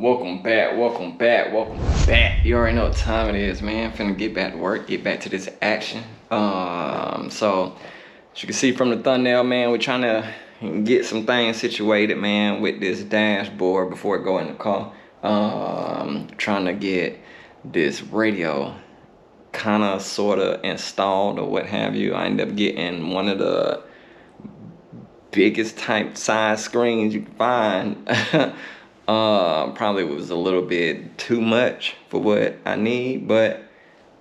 Welcome back. You already know what time it is, man. Finna get back to work, get back to this action. So as you can see from the thumbnail, man, we're trying to get some things situated, man, with this dashboard before it go in the car. Trying to get this radio kind of sort of installed or what have you. I ended up getting one of the biggest type size screens you can find. Probably was a little bit too much for what I need, but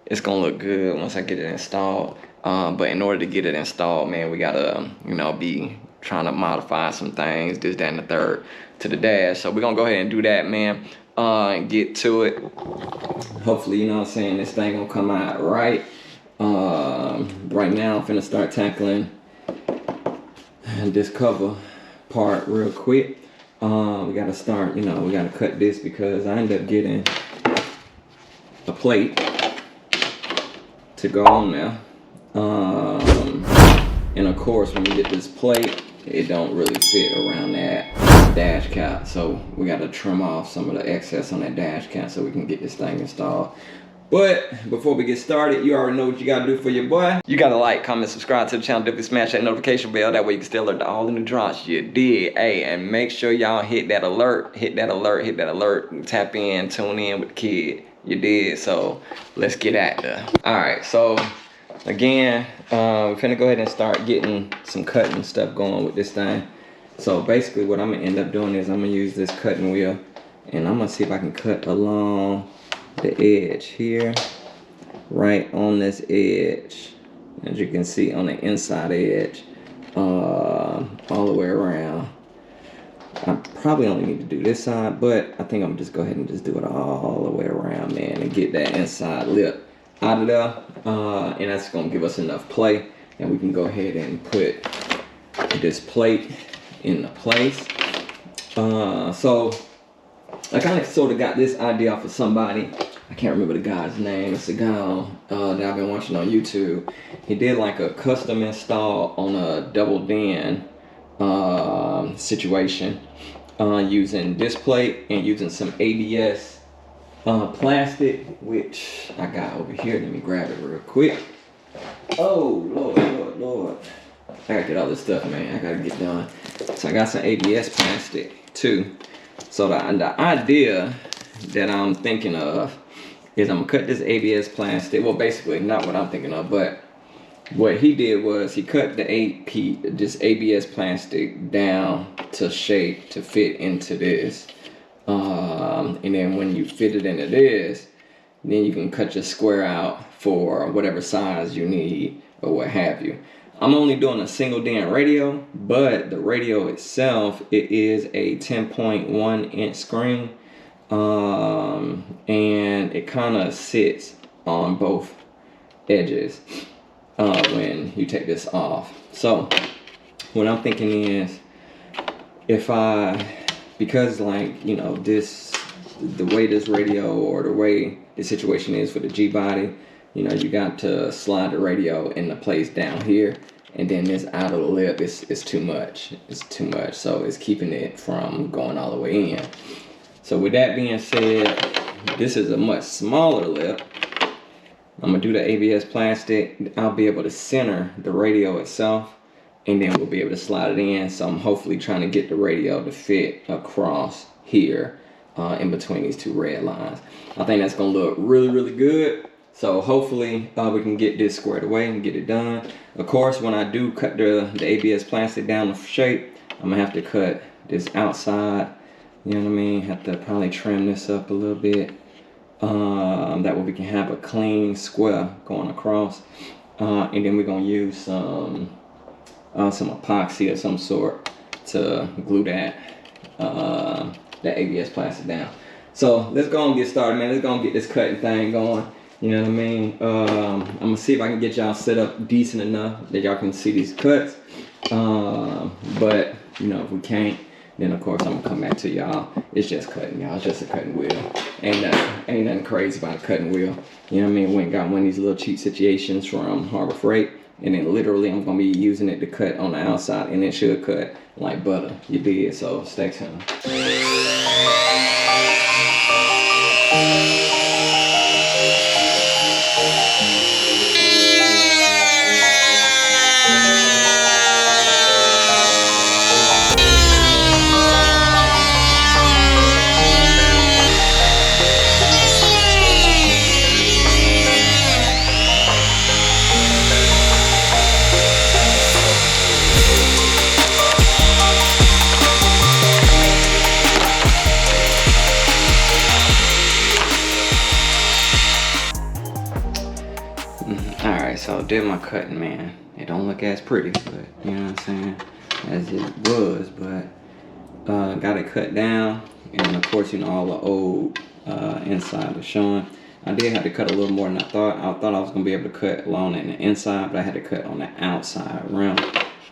it's gonna look good once I get it installed. But in order to get it installed, man, we gotta, be trying to modify some things, this, that, and the third to the dash. So we're gonna go ahead and do that, man, and get to it. Hopefully, this thing gonna come out right. Right now, I'm finna start tackling this cover part real quick. We gotta start, we gotta cut this because I ended up getting a plate to go on there. And of course, when you get this plate, it don't really fit around that dash cap. So we gotta trim off some of the excess on that dash cap so we can get this thing installed. But before we get started, you already know what you gotta do for your boy. You gotta like, comment, subscribe to the channel, definitely smash that notification bell. That way you can stay alert to all the new drops you did. Hey, and make sure y'all hit that alert, tap in, tune in with the kid. You did, so let's get at it. All right, so again, we're finna go ahead and start getting some cutting stuff going with this thing. So basically what I'm gonna end up doing is I'm gonna use this cutting wheel and I'm gonna see if I can cut along the edge here, right on this edge, as you can see on the inside edge, all the way around. I probably only need to do this side, but I think I'm just go ahead and just do it all the way around, man, and get that inside lip out of there, and that's gonna give us enough play, and we can go ahead and put this plate into place. So I kind of sort of got this idea off of somebody. I can't remember the guy's name. It's a guy that I've been watching on YouTube. He did like a custom install on a double den situation using this plate and using some ABS plastic, which I got over here. Let me grab it real quick. Oh, Lord. I gotta get all this stuff, man. I gotta get done. So I got some ABS plastic too. So the idea that I'm thinking of is I'm gonna cut this ABS plastic. Well, basically not what I'm thinking of, but what he did was he cut this ABS plastic down to shape to fit into this. And then when you fit it into this, then you can cut your square out for whatever size you need or what have you. I'm only doing a single den radio, but the radio itself, it is a 10.1 inch screen, and it kind of sits on both edges when you take this off. So what I'm thinking is, because like, the way this radio or the way the situation is for the Gbody, you got to slide the radio into place down here, and then this outer lip is too much. It's too much, so it's keeping it from going all the way in. So with that being said, this is a much smaller lip. I'm gonna do the ABS plastic. I'll be able to center the radio itself, and then we'll be able to slide it in. So I'm hopefully trying to get the radio to fit across here in between these two red lines. I think that's gonna look really, really good. So hopefully we can get this squared away and get it done. Of course, when I do cut the ABS plastic down to shape, I'm gonna have to cut this outside, have to probably trim this up a little bit. That way we can have a clean square going across. And then we're gonna use some epoxy of some sort to glue that ABS plastic down. So let's go and get started, man. Let's go and get this cutting thing going. I'm gonna see if I can get y'all set up decent enough that y'all can see these cuts. But if we can't, then of course I'm gonna come back to y'all. It's just cutting, y'all. It's just a cutting wheel. Ain't nothing crazy about a cutting wheel. We ain't got one of these little cheap situations from Harbor Freight, and then literally I'm gonna be using it to cut on the outside, and it should cut like butter. You did, so stay tuned. Alright, so did my cutting, man. It don't look as pretty, but you know what I'm saying, as it was, but got it cut down, and of course, you know, all the old inside was showing. I did have to cut a little more than I thought. I thought I was gonna be able to cut along in the inside, but I had to cut on the outside rim.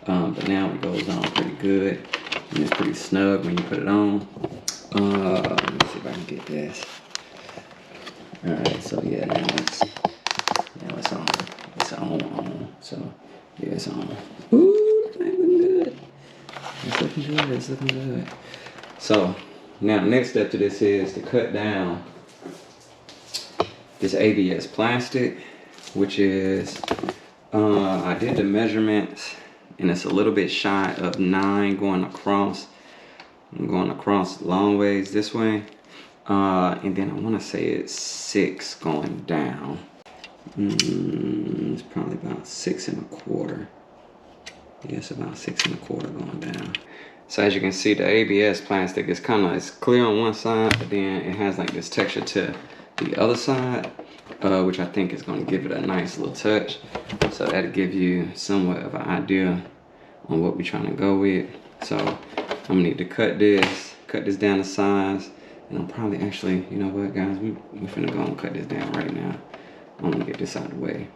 But now it goes on pretty good, and it's pretty snug when you put it on. Let me see if I can get this. Alright, so yeah, now it's on. It's on. So yeah, it's on. Ooh, it's looking good. It's looking good. It's looking good. So now, next step to this is to cut down this ABS plastic, which is I did the measurements, and it's a little bit shy of 9 going across. I'm going across long ways this way, and then I want to say it's 6 going down. It's probably about 6 1/4. Yeah, it's about 6 1/4 going down. So as you can see, the ABS plastic is it's clear on one side, but then it has like this texture to the other side, which I think is going to give it a nice little touch. So that'll give you somewhat of an idea on what we're trying to go with. So I'm gonna need to cut this down to size, and I'm probably actually, you know what, guys, we're finna go and cut this down right now. I'm gonna get this out of the way.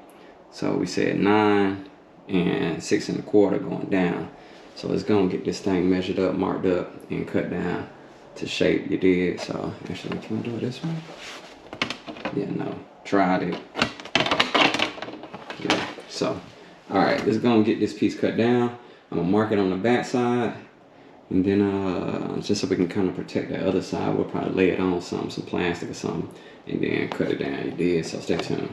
So we said 9 and 6 1/4 going down. So let's go and get this thing measured up, marked up, and cut down to shape, you did. So actually, can I do it this way? Yeah, no, tried it. Yeah, so, all right, let's go and get this piece cut down. I'm gonna mark it on the back side, and then just so we can kind of protect the other side, we'll probably lay it on some plastic or something, and then cut it down, you did. So stay tuned.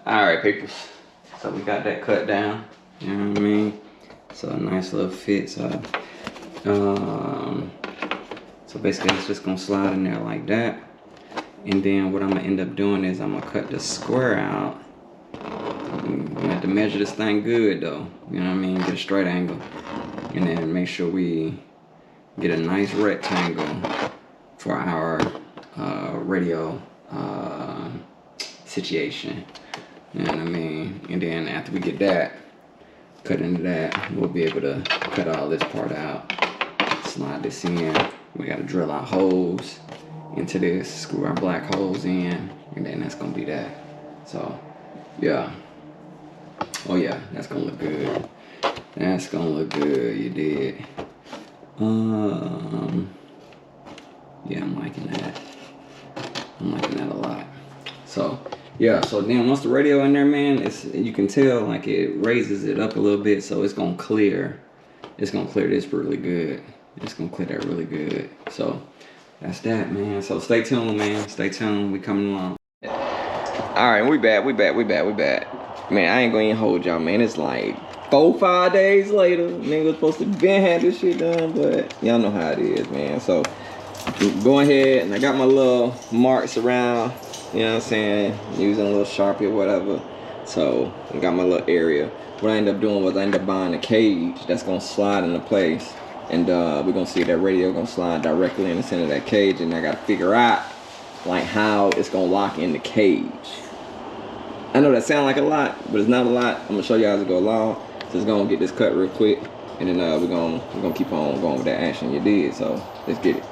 Alright, people, so we got that cut down, you know what I mean? So a nice little fit. So basically it's just gonna slide in there like that, and then what I'm gonna end up doing is I'm gonna cut the square out. I'm gonna have to measure this thing good though, you know what I mean, get a straight angle, and then make sure we get a nice rectangle for our radio situation. You know what I mean? And then after we get that, cut into that, we'll be able to cut all this part out, slide this in. We gotta drill our holes into this, screw our black holes in, and then that's gonna be that. So, yeah. Oh yeah, that's gonna look good. That's gonna look good, you did. Yeah, I'm liking that. I'm liking that a lot. So, yeah, so then once the radio in there, man, you can tell like it raises it up a little bit, so it's gonna clear. It's gonna clear this really good. It's gonna clear that really good. So that's that, man. So stay tuned, man. Stay tuned. We coming along. All right, we back. Man, I ain't gonna even hold y'all, man. It's like 4-5 days later. Man, we're supposed to been had this shit done, but y'all know how it is, man. So go ahead, and I got my little marks around. You know what I'm saying? Using a little Sharpie or whatever. So I got my little area. What I ended up doing was I ended up buying a cage that's gonna slide into place, and we're gonna see that radio gonna slide directly in the center of that cage, and I gotta figure out like how it's gonna lock in the cage. I know that sounds like a lot, but it's not a lot. I'm gonna show you how to go along. So just gonna get this cut real quick, and then we're gonna keep on going with that action you did. So let's get it.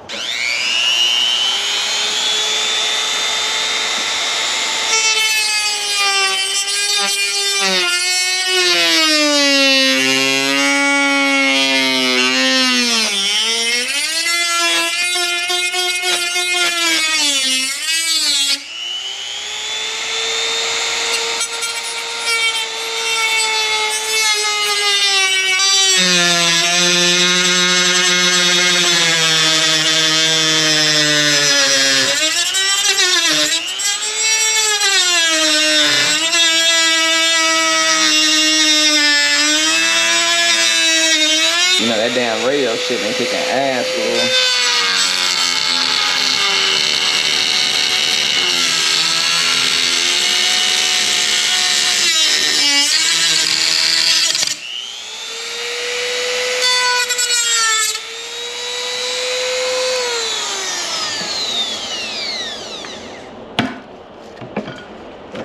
You know, that damn radio shit been kicking ass, fool.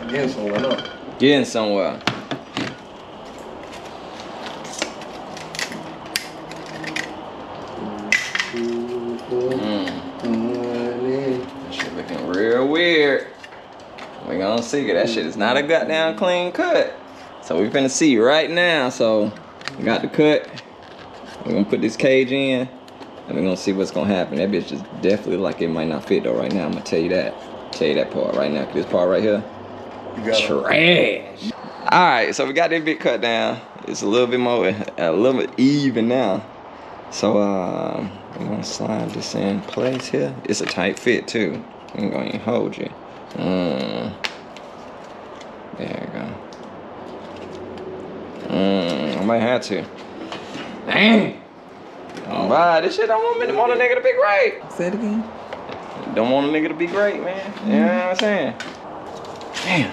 Getting somewhere, no? Getting somewhere. That shit looking real weird. We gonna see. That shit is not a goddamn clean cut. So we finna see right now. So we got the cut. We're gonna put this cage in, and we're gonna see what's gonna happen. That bitch is definitely like it might not fit though right now. I'm gonna tell you that. Tell you that part right now. This part right here, trash. All right, so we got this bit cut down. It's a little bit more, a little bit even now. So we're gonna slide this in place here. It's a tight fit too. I'm gonna even hold you. There you go. I might have to. Dang. Oh, wow, this shit don't want a nigga to be great. Say it again. Don't want a nigga to be great, man. You know what I'm saying? Damn.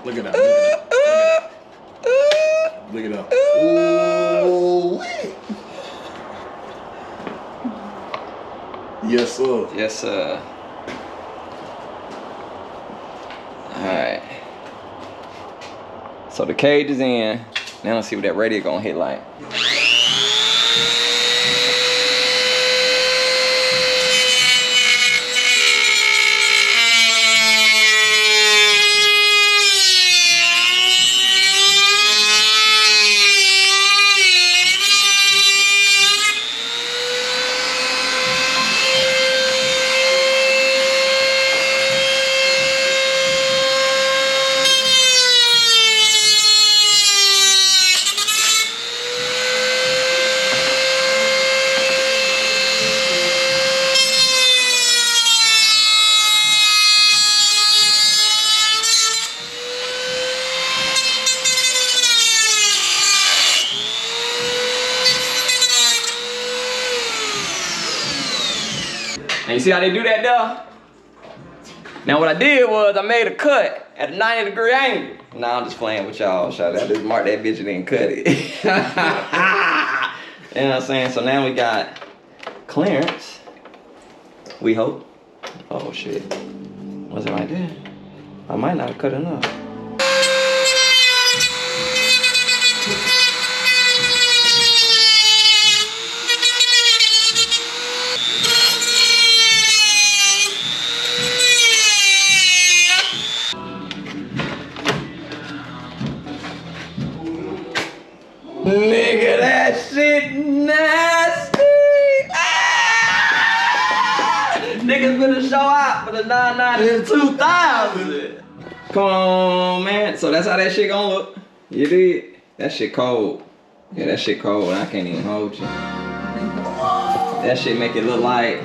Look it up. Look it up. Ooh. Yes, sir. Yes, sir. Alright. So the cage is in. Now let's see what that radio gonna hit like. And you see how they do that though? Now what I did was I made a cut at a 90-degree angle. Nah, I'm just playing with y'all. Shout out, just mark that bitch and then cut it. You know what I'm saying? So now we got clearance. We hope. Oh shit. Was it right there? I might not have cut enough. Nigga, that shit nasty. Ah! Niggas finna show out for the 990 2000. Come on, man. So that's how that shit gonna look. You did. That shit cold. Yeah, that shit cold. I can't even hold you. That shit make it look like,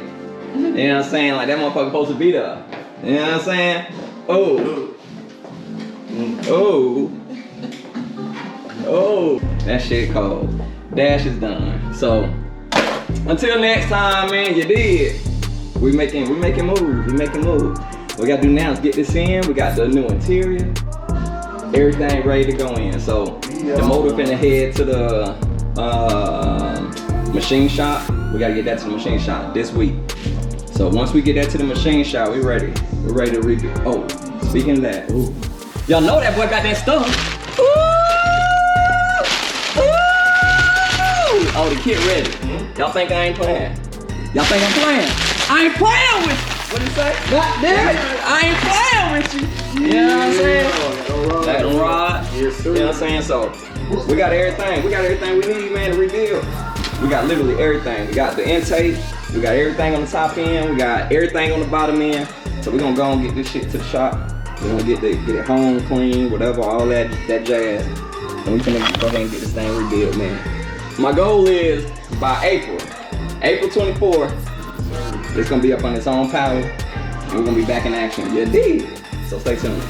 you know what I'm saying? Like that motherfucker supposed to be there. You know what I'm saying? Oh. Oh. Oh. That shit cold. Dash is done. So, until next time, man, you did. We making moves. What we gotta do now is get this in. We got the new interior. Everything ready to go in. So, the motor finna head to the machine shop. We gotta get that to the machine shop this week. So once we get that to the machine shop, we ready. We're ready to rebuild. Oh, speaking of that, ooh. Y'all know that boy got that stuff. Ooh! Ooh! Oh, the kid ready. Y'all think I ain't playing? Y'all think I'm playing? I ain't playing with you. What did he say? God damn it. I ain't playing with you. You know what I'm saying? That rod. You know what I'm saying? So we got everything. We got everything we need, man, to rebuild. We got literally everything. We got the intake. We got everything on the top end. We got everything on the bottom end. So we're gonna go and get this shit to the shop. We're gonna get it home, clean, whatever, all that jazz. And we finna go ahead and get this thing rebuilt, man. My goal is by April 24th, it's gonna be up on its own power. And we're gonna be back in action. You dig? So stay tuned.